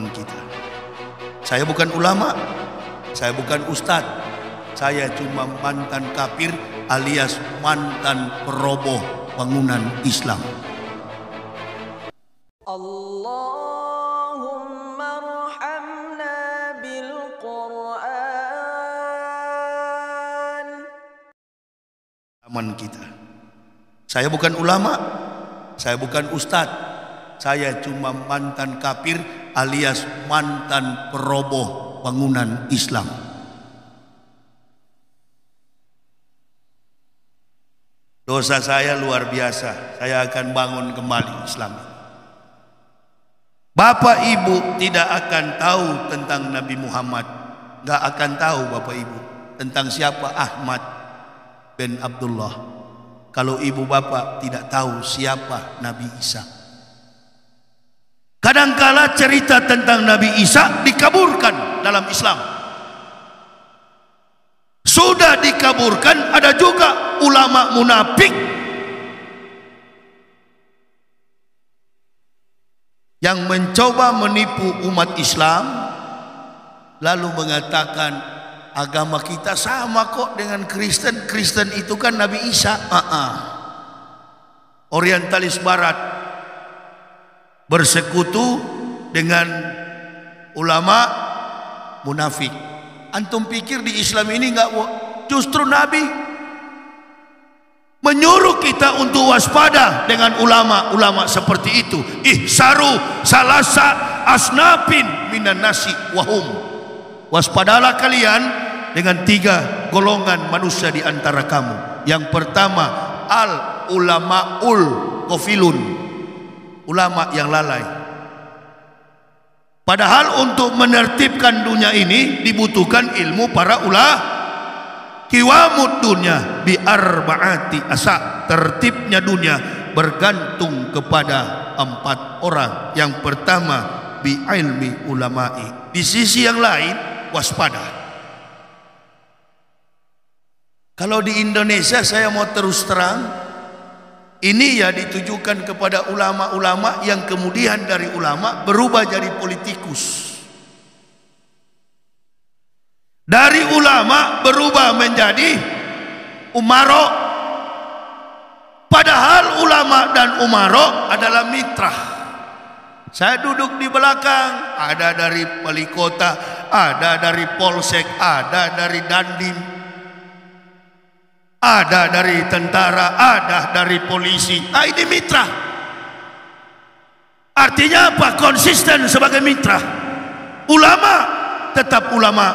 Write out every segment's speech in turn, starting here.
teman kita. Saya bukan ulama, saya bukan ustadz, saya cuma mantan kafir alias mantan peroboh bangunan Islam. Allahumma arhamna bil Qur'an. Teman kita. Saya bukan ulama, saya bukan ustadz, saya cuma mantan kafir alias mantan peroboh bangunan Islam. Dosa saya luar biasa, saya akan bangun kembali Islam. Bapak ibu tidak akan tahu tentang Nabi Muhammad, nggak akan tahu bapak ibu tentang siapa Ahmad bin Abdullah, kalau ibu bapak tidak tahu siapa Nabi Isa. Kadangkala cerita tentang Nabi Isa dikaburkan dalam Islam. Sudah dikaburkan, ada juga ulama munafik yang mencoba menipu umat Islam, lalu mengatakan agama kita sama kok dengan Kristen. Kristen itu kan Nabi Isa. Orientalis Barat bersekutu dengan ulama munafik. Antum pikir di Islam ini enggak? Justru Nabi menyuruh kita untuk waspada dengan ulama-ulama seperti itu. Ihsaru salasa asnafin minan nasi wahum. Waspadalah kalian dengan 3 golongan manusia di antara kamu. Yang pertama, al ulamaul qafilun, ulama yang lalai. Padahal untuk menertibkan dunia ini dibutuhkan ilmu para ulama. Kiwamud dunya bi arba'ati asa, tertibnya dunia bergantung kepada 4 orang. Yang pertama bi ilmi ulama'i. Di sisi yang lain waspada. Kalau di Indonesia saya mau terus terang, ini ya ditujukan kepada ulama-ulama yang kemudian dari ulama berubah jadi politikus. Dari ulama berubah menjadi umaro. Padahal ulama dan umaro adalah mitra. Saya duduk di belakang, ada dari wali kota, ada dari polsek, ada dari dandim, ada dari tentara, ada dari polisi. Ini mitra. Artinya apa? Konsisten sebagai mitra. Ulama tetap ulama,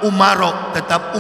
umaro tetap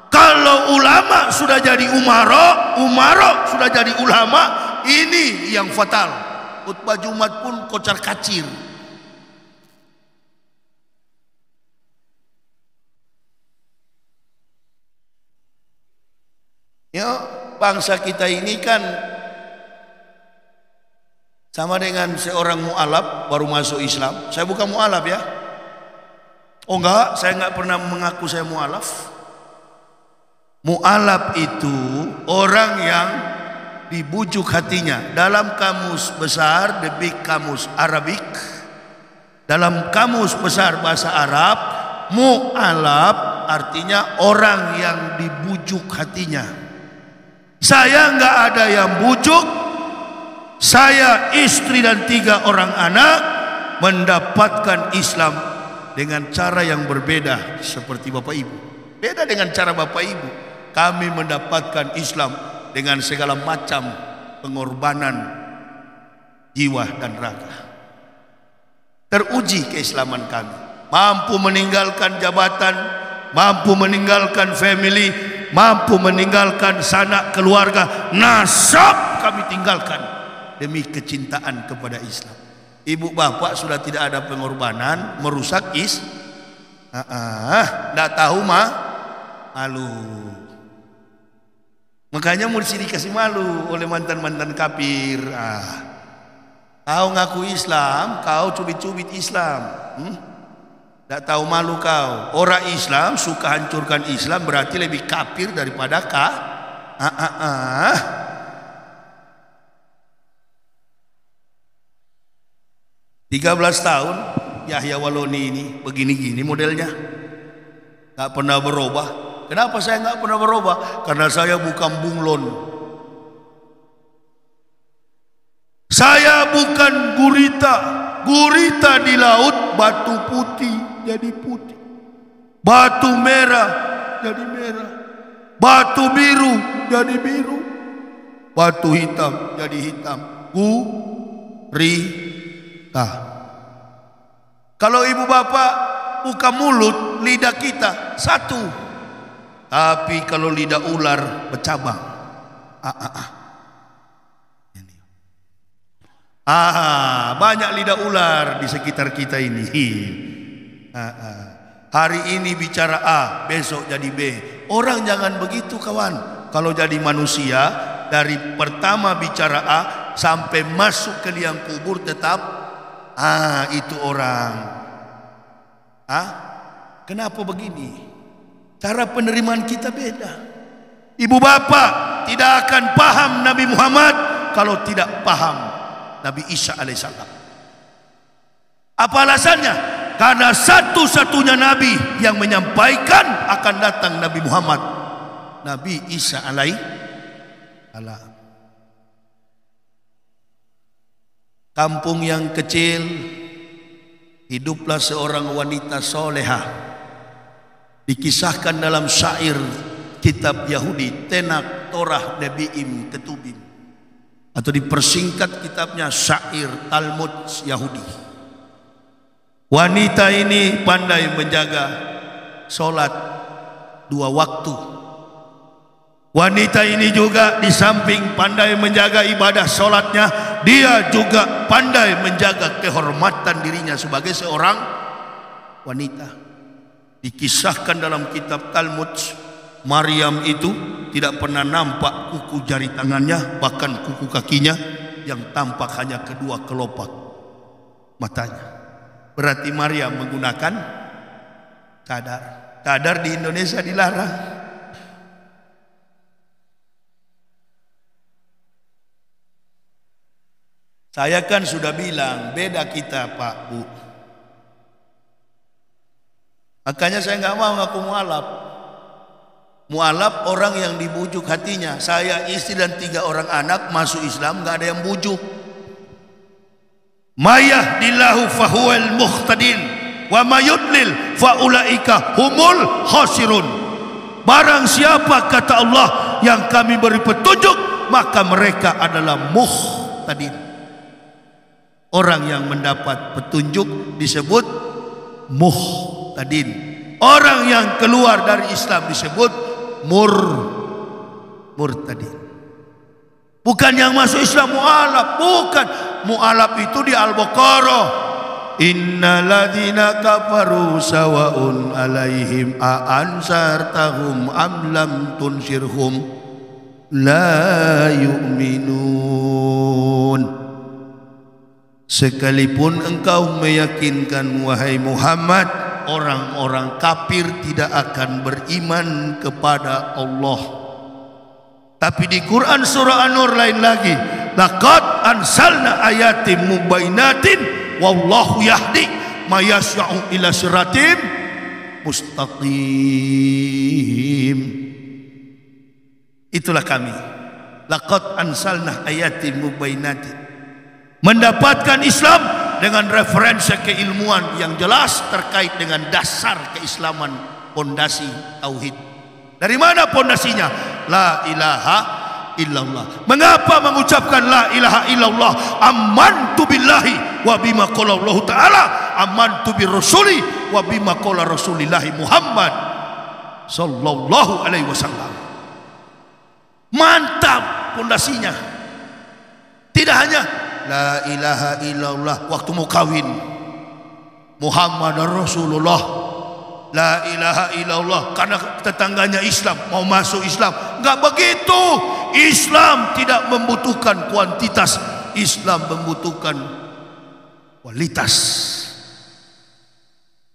Kalau ulama sudah jadi umaro, umaro sudah jadi ulama, ini yang fatal. Khutbah Jumat pun kocar kacir. Ya, bangsa kita ini kan sama dengan seorang mu'alaf baru masuk Islam. Saya bukan mu'alaf ya. Oh enggak, saya enggak pernah mengaku saya mu'alaf. Mu'alaf itu orang yang dibujuk hatinya. Dalam kamus besar, the big kamus Arabic, dalam kamus besar bahasa Arab, mu'alaf artinya orang yang dibujuk hatinya. Saya enggak ada yang bujuk. Saya, istri dan 3 orang anak mendapatkan Islam dengan cara yang berbeda seperti Bapak Ibu. Beda dengan cara Bapak Ibu. Kami mendapatkan Islam dengan segala macam pengorbanan jiwa dan raga. Teruji keislaman kami. Mampu meninggalkan jabatan, mampu meninggalkan family, mampu meninggalkan sanak keluarga, nasab kami tinggalkan demi kecintaan kepada Islam. Ibu bapak sudah tidak ada pengorbanan, merusak tidak tahu malu. Makanya mesti dikasih malu oleh mantan-mantan kafir. Kau ngaku Islam, kau cubit-cubit Islam. Tidak tahu malu kau. Orang Islam suka hancurkan Islam, berarti lebih kafir daripada 13 tahun Yahya Waloni ini begini-gini modelnya, nggak pernah berubah. Kenapa saya nggak pernah berubah? Karena saya bukan bunglon. Saya bukan gurita. Gurita di laut, batu putih jadi putih, batu merah jadi merah, batu biru jadi biru, batu hitam jadi hitam. Gurita. Kalau ibu bapak buka mulut, lidah kita satu. Tapi kalau lidah ular bercabang. Banyak lidah ular di sekitar kita ini. Hari ini bicara A, besok jadi B. Orang jangan begitu kawan. Kalau jadi manusia, dari pertama bicara A sampai masuk ke liang kubur tetap itu orang. Kenapa begini? Cara penerimaan kita beda. Ibu bapak tidak akan paham Nabi Muhammad kalau tidak paham Nabi Isa alaihissalam. Apa alasannya? Karena satu-satunya Nabi yang menyampaikan akan datang Nabi Muhammad, Nabi Isa alaihissalam. Kampung yang kecil, hiduplah seorang wanita solehah. Dikisahkan dalam syair kitab Yahudi, Tenak Torah Nebiim Ketubim, atau dipersingkat kitabnya Syair Talmud Yahudi. Wanita ini pandai menjaga solat 2 waktu. Wanita ini juga di samping pandai menjaga ibadah solatnya, dia juga pandai menjaga kehormatan dirinya sebagai seorang wanita. Dikisahkan dalam kitab Talmud, Maryam itu tidak pernah nampak kuku jari tangannya, bahkan kuku kakinya, yang tampak hanya kedua kelopak matanya. Berarti Maryam menggunakan cadar. Cadar di Indonesia dilarang. Saya kan sudah bilang beda kita Pak Bu. Makanya saya nggak mau ngaku mualaf. Mualaf orang yang dibujuk hatinya. Saya istri dan 3 orang anak masuk Islam, nggak ada yang bujuk. Mayahdillahu fahuwal muhtadin wa mayudlil faulaika humul khasirun. Barang siapa kata Allah yang kami beri petunjuk, maka mereka adalah muhtadin. Orang yang mendapat petunjuk disebut muhtadin. Orang yang keluar dari Islam disebut murtadin. Bukan yang masuk Islam mu'alaf, bukan. Mu'alaf itu di Al-Baqarah. Innal ladzina kafaru sawa'un alaihim a ansartahum am lam tunsirhum la yu'minun. Sekalipun engkau meyakinkan wahai Muhammad, orang-orang kafir tidak akan beriman kepada Allah. Tapi di Quran surah An-Nur lain lagi, laqad ansalna ayatin mubainatin wallahu yahdi may yasha'u ila siratim mustaqim. Itulah kami. Laqad ansalna ayatin mubainatin. Mendapatkan Islam dengan referensi keilmuan yang jelas terkait dengan dasar keislaman, pondasi tauhid. Dari mana pondasinya? La ilaha illallah. Mengapa mengucapkan la ilaha illallah? Amantu billahi wa bima qala Allah taala, amantu bir rasuli wa bima qala Rasulullah Muhammad sallallahu alaihi wasallam. Mantap pondasinya. Tidak hanya la ilaha illallah waktu mau kawin, Muhammad Rasulullah. La ilaha illallah karena tetangganya Islam, mau masuk Islam. Enggak begitu. Islam tidak membutuhkan kuantitas, Islam membutuhkan kualitas.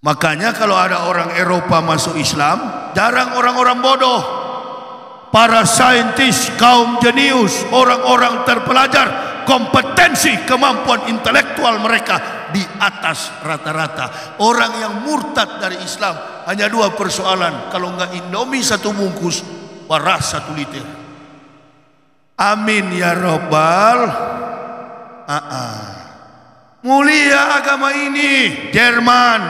Makanya kalau ada orang Eropa masuk Islam, jarang orang-orang bodoh. Para saintis, kaum jenius, orang-orang terpelajar kompetensi, kemampuan intelektual mereka di atas rata-rata. Orang yang murtad dari Islam hanya dua persoalan, kalau enggak Indomie satu bungkus, beras 1 liter. Amin ya Rabbal. Mulia agama ini. Jerman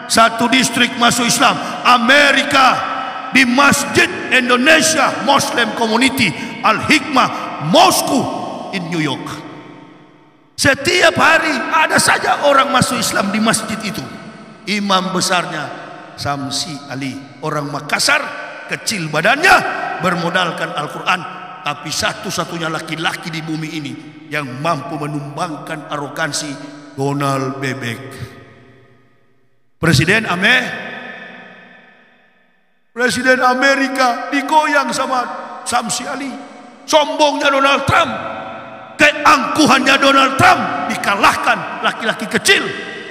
1 distrik masuk Islam. Amerika di Masjid Indonesia Muslim Community Al-Hikmah Moskow in New York. Setiap hari ada saja orang masuk Islam di masjid itu. Imam besarnya Samsi Ali, orang Makassar, kecil badannya, bermodalkan Al-Quran, tapi satu-satunya laki-laki di bumi ini yang mampu menumbangkan arogansi, Donald Bebek. Presiden Amerika digoyang sama Samsi Ali. Sombongnya Donald Trump, keangkuhannya Donald Trump dikalahkan laki-laki kecil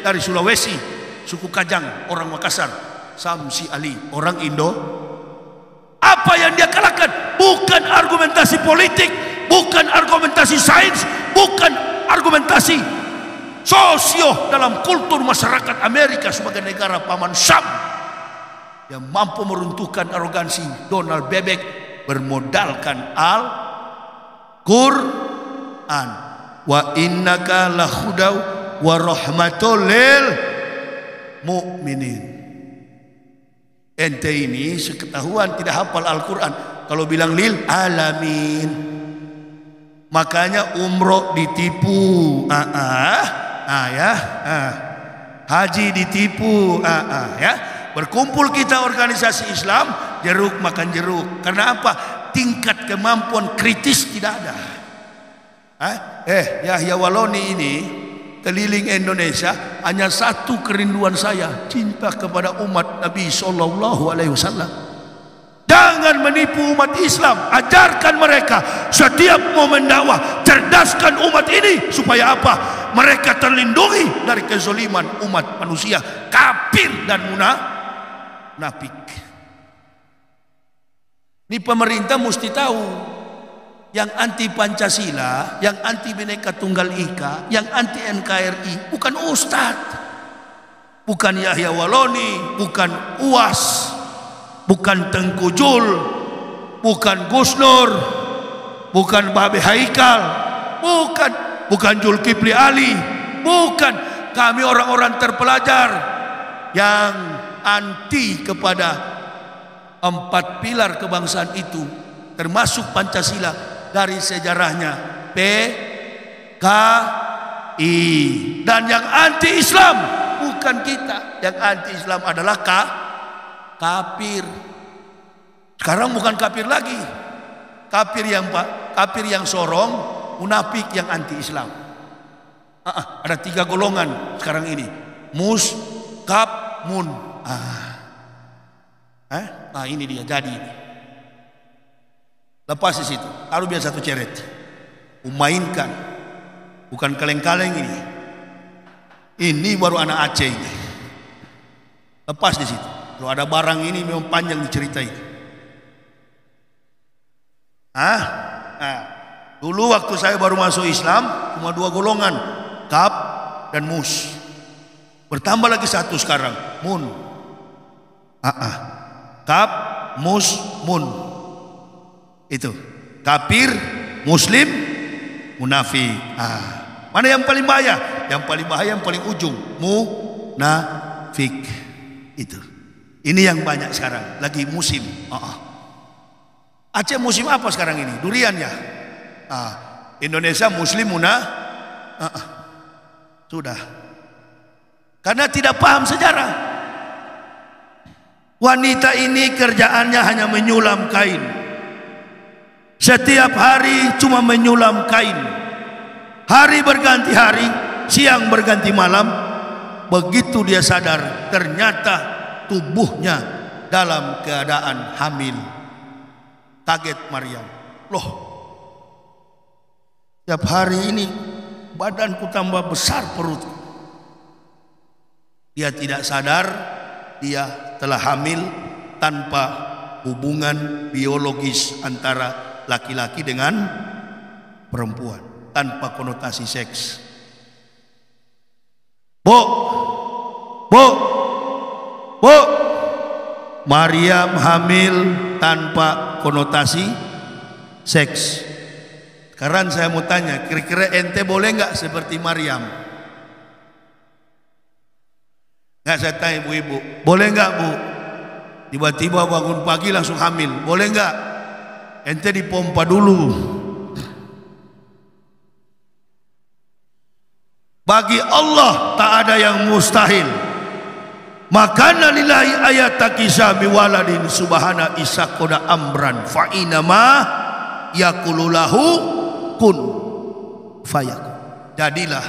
dari Sulawesi, suku Kajang, orang Makassar, Samsi Ali, orang Indo. Apa yang dia kalahkan? Bukan argumentasi politik, bukan argumentasi sains, bukan argumentasi sosio dalam kultur masyarakat Amerika sebagai negara paman Sam yang mampu meruntuhkan arogansi Donald Bebek bermodalkan Al-Quran. Wa innaka lahudaw wa rahmatul lil mu'minin. Ente ini seketahuan tidak hafal Al-Quran, kalau bilang lil alamin. Makanya umroh ditipu, haji ditipu, ya. Berkumpul kita organisasi Islam, jeruk makan jeruk. Karena apa? Tingkat kemampuan kritis tidak ada. Yahya Waloni ini keliling Indonesia, hanya satu kerinduan saya, cinta kepada umat Nabi Sallallahu Alaihi Wasallam. Jangan menipu umat Islam, ajarkan mereka setiap momen dakwah, cerdaskan umat ini supaya apa? Mereka terlindungi dari kezaliman umat manusia, kafir dan munafik. Ini pemerintah mesti tahu, yang anti Pancasila, yang anti Bhinneka Tunggal Ika, yang anti NKRI bukan Ustadz, bukan Yahya Waloni, bukan UAS, bukan Tengku Jul, bukan Gus Nur, bukan Babe Haikal, bukan Zulkifli Ali, bukan. Kami orang-orang terpelajar yang anti kepada 4 pilar kebangsaan itu, termasuk Pancasila dari sejarahnya PKI. Dan yang anti Islam bukan kita, yang anti Islam adalah kafir. Sekarang bukan kafir lagi, kafir yang sorong, munafik yang anti Islam. Ada 3 golongan sekarang ini, mus, kaf, mun. Nah ini dia jadi. Lepas di situ, harus biar satu ceret, mainkan, bukan kaleng-kaleng ini. Ini baru anak Aceh ini. Lepas di situ. Kalau ada barang ini memang panjang diceritain. Dulu waktu saya baru masuk Islam cuma 2 golongan, kaf dan mus. Bertambah lagi 1 sekarang, mun. Kaf, mus, mun. Itu kafir, muslim, munafik. Mana yang paling bahaya? Yang paling bahaya yang paling ujung, munafik. Itu. Ini yang banyak sekarang, lagi musim. Aceh musim apa sekarang ini? Durian ya. Indonesia muslim sudah. Karena tidak paham sejarah. Wanita ini kerjaannya hanya menyulam kain. Setiap hari cuma menyulam kain. Hari berganti hari, siang berganti malam. Begitu dia sadar, ternyata tubuhnya dalam keadaan hamil. Kaget Maryam. Loh, setiap hari ini badanku tambah besar perut. Dia tidak sadar dia telah hamil tanpa hubungan biologis antara laki-laki dengan perempuan. tanpa konotasi seks. Bu, bu, bu, Maryam hamil tanpa konotasi seks. Sekarang saya mau tanya, kira-kira ente boleh nggak seperti Maryam? Nggak, saya tanya ibu-ibu, boleh nggak bu? Tiba-tiba bangun pagi langsung hamil, boleh nggak? Ente dipompa dulu. Bagi Allah tak ada yang mustahil. Makana lillahi ayatakisa biwaladin subhana isakoda amran fa inama yakululahu kun fayakun. Jadilah,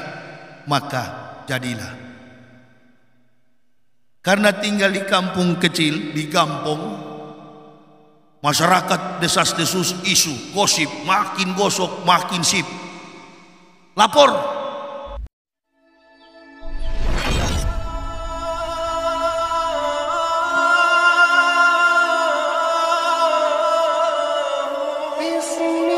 maka jadilah. Karena tinggal di kampung kecil, di kampung, masyarakat desas-desus isu, gosip, makin gosok, makin sip. Lapor. بسم